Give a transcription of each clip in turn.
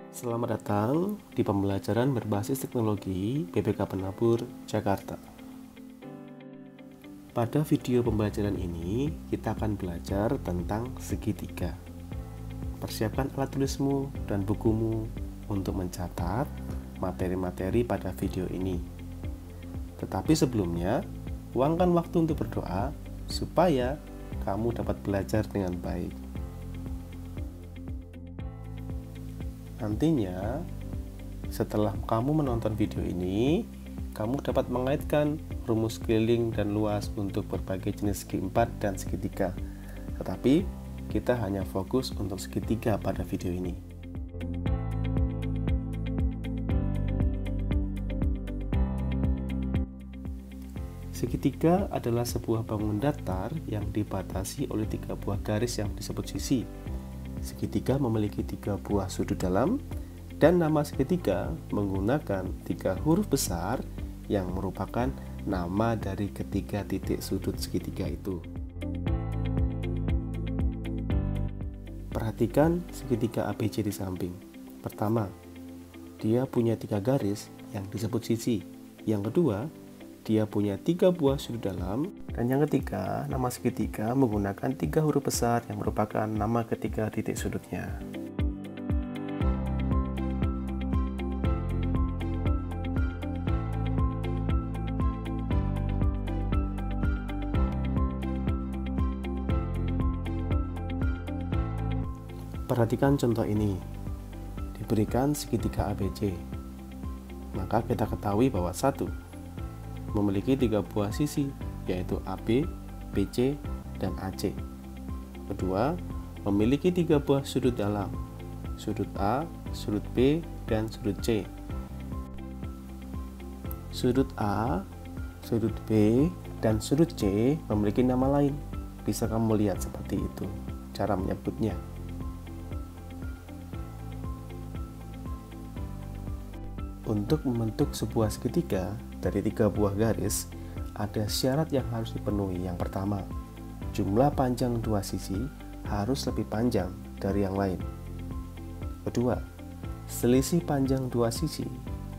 Selamat datang di pembelajaran berbasis teknologi BPK Penabur, Jakarta. Pada video pembelajaran ini, kita akan belajar tentang segitiga. Persiapkan alat tulismu dan bukumu untuk mencatat materi-materi pada video ini. Tetapi sebelumnya, luangkan waktu untuk berdoa supaya kamu dapat belajar dengan baik. Nantinya, setelah kamu menonton video ini, kamu dapat mengaitkan rumus keliling dan luas untuk berbagai jenis segi 4 dan segitiga. Tetapi, kita hanya fokus untuk segitiga pada video ini. Segitiga adalah sebuah bangunan datar yang dibatasi oleh 3 buah garis yang disebut sisi. Segitiga memiliki 3 buah sudut dalam, dan nama segitiga menggunakan 3 huruf besar yang merupakan nama dari ketiga titik sudut segitiga itu. Perhatikan segitiga ABC di samping. Pertama, dia punya 3 garis yang disebut sisi. Yang kedua, dia punya 3 buah sudut dalam, dan yang ketiga, nama segitiga menggunakan 3 huruf besar yang merupakan nama ketiga titik sudutnya. Perhatikan contoh ini. Diberikan segitiga ABC. Maka kita ketahui bahwa 1 memiliki 3 buah sisi, yaitu AB, BC, dan AC. Kedua, memiliki 3 buah sudut dalam, sudut A, sudut B, dan sudut C. Sudut A, sudut B, dan sudut C memiliki nama lain. Bisa kamu lihat seperti itu cara menyebutnya. Untuk membentuk sebuah segitiga dari 3 buah garis, ada syarat yang harus dipenuhi. Yang pertama, jumlah panjang 2 sisi harus lebih panjang dari yang lain. Kedua, selisih panjang 2 sisi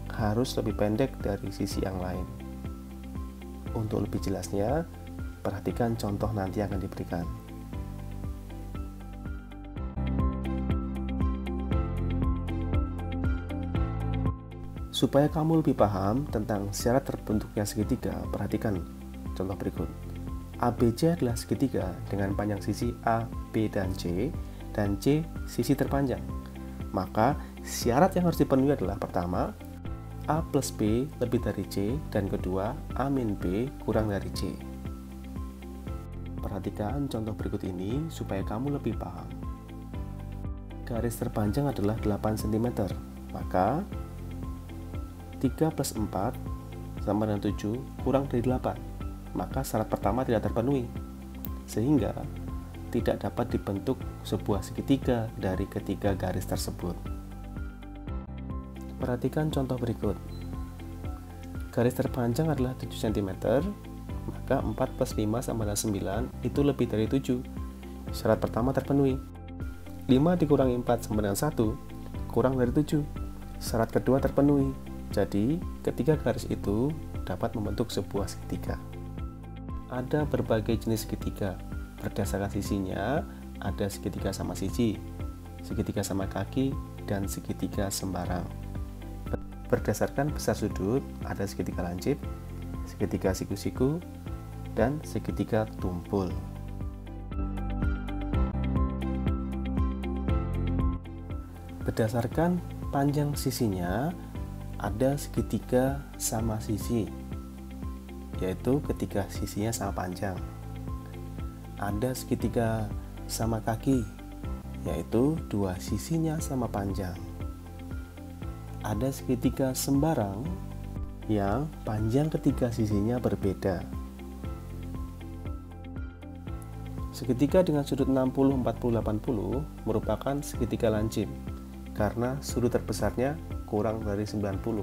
harus lebih pendek dari sisi yang lain. Untuk lebih jelasnya, perhatikan contoh nanti akan diberikan. Supaya kamu lebih paham tentang syarat terbentuknya segitiga, perhatikan contoh berikut. ABC adalah segitiga dengan panjang sisi A, B, dan C sisi terpanjang. Maka syarat yang harus dipenuhi adalah pertama, A plus B lebih dari C, dan kedua, A min B kurang dari C. Perhatikan contoh berikut ini supaya kamu lebih paham. Garis terpanjang adalah 8 cm, maka 3 plus 4 sama dengan 7 kurang dari 8. Maka syarat pertama tidak terpenuhi, sehingga tidak dapat dibentuk sebuah segitiga dari ketiga garis tersebut. Perhatikan contoh berikut. Garis terpanjang adalah 7 cm, maka 4 plus 5 sama dengan 9 itu lebih dari 7. Syarat pertama terpenuhi. 5 dikurangi 4 sama dengan 1 kurang dari 7. Syarat kedua terpenuhi. Jadi, ketiga garis itu dapat membentuk sebuah segitiga. Ada berbagai jenis segitiga. Berdasarkan sisinya, ada segitiga sama sisi, segitiga sama kaki, dan segitiga sembarang. Berdasarkan besar sudut, ada segitiga lancip, segitiga siku-siku, dan segitiga tumpul. Berdasarkan panjang sisinya, ada segitiga sama sisi, yaitu ketika sisinya sama panjang. Ada segitiga sama kaki, yaitu 2 sisinya sama panjang. Ada segitiga sembarang yang panjang ketiga sisinya berbeda. Segitiga dengan sudut 60, 40, 80 merupakan segitiga lancip karena sudut terbesarnya kurang dari 90.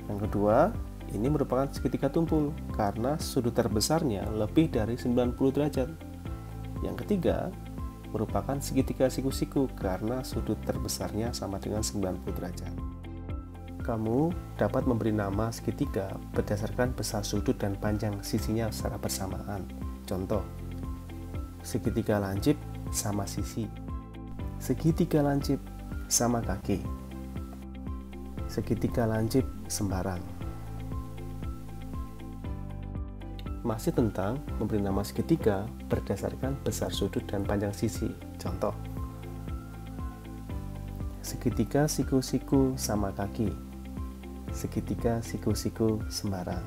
Yang kedua, ini merupakan segitiga tumpul karena sudut terbesarnya lebih dari 90 derajat. Yang ketiga, merupakan segitiga siku-siku karena sudut terbesarnya sama dengan 90 derajat. Kamu dapat memberi nama segitiga berdasarkan besar sudut dan panjang sisinya secara bersamaan. Contoh, segitiga lancip sama sisi, segitiga lancip sama kaki, segitiga lancip sembarang. Masih tentang memberi nama segitiga berdasarkan besar sudut dan panjang sisi. Contoh, segitiga siku-siku sama kaki, segitiga siku-siku sembarang.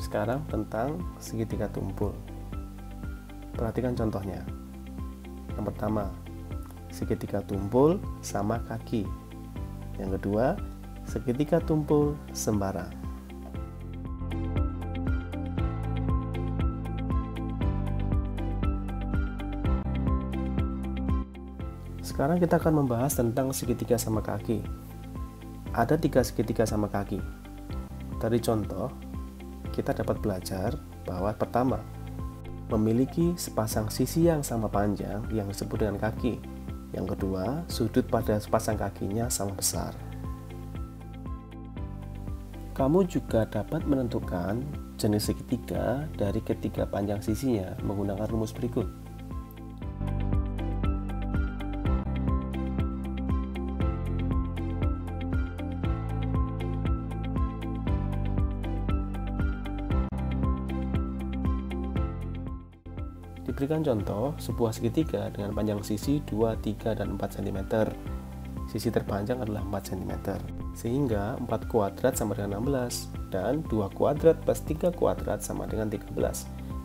Sekarang tentang segitiga tumpul. Perhatikan contohnya. Yang pertama, segitiga tumpul sama kaki. Yang kedua, segitiga tumpul sembarang. Sekarang kita akan membahas tentang segitiga sama kaki. Ada 3 segitiga sama kaki. Dari contoh, kita dapat belajar bahwa pertama, memiliki sepasang sisi yang sama panjang yang disebut dengan kaki. Yang kedua, sudut pada sepasang kakinya sama besar. Kamu juga dapat menentukan jenis segitiga dari ketiga panjang sisinya menggunakan rumus berikut. Diberikan contoh sebuah segitiga dengan panjang sisi 2, 3, dan 4 cm. Sisi terpanjang adalah 4 cm. Sehingga 4 kuadrat sama dengan 16 dan 2 kuadrat plus 3 kuadrat sama dengan 13.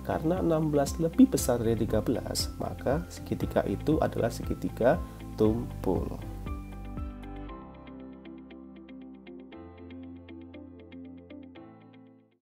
Karena 16 lebih besar dari 13, maka segitiga itu adalah segitiga tumpul.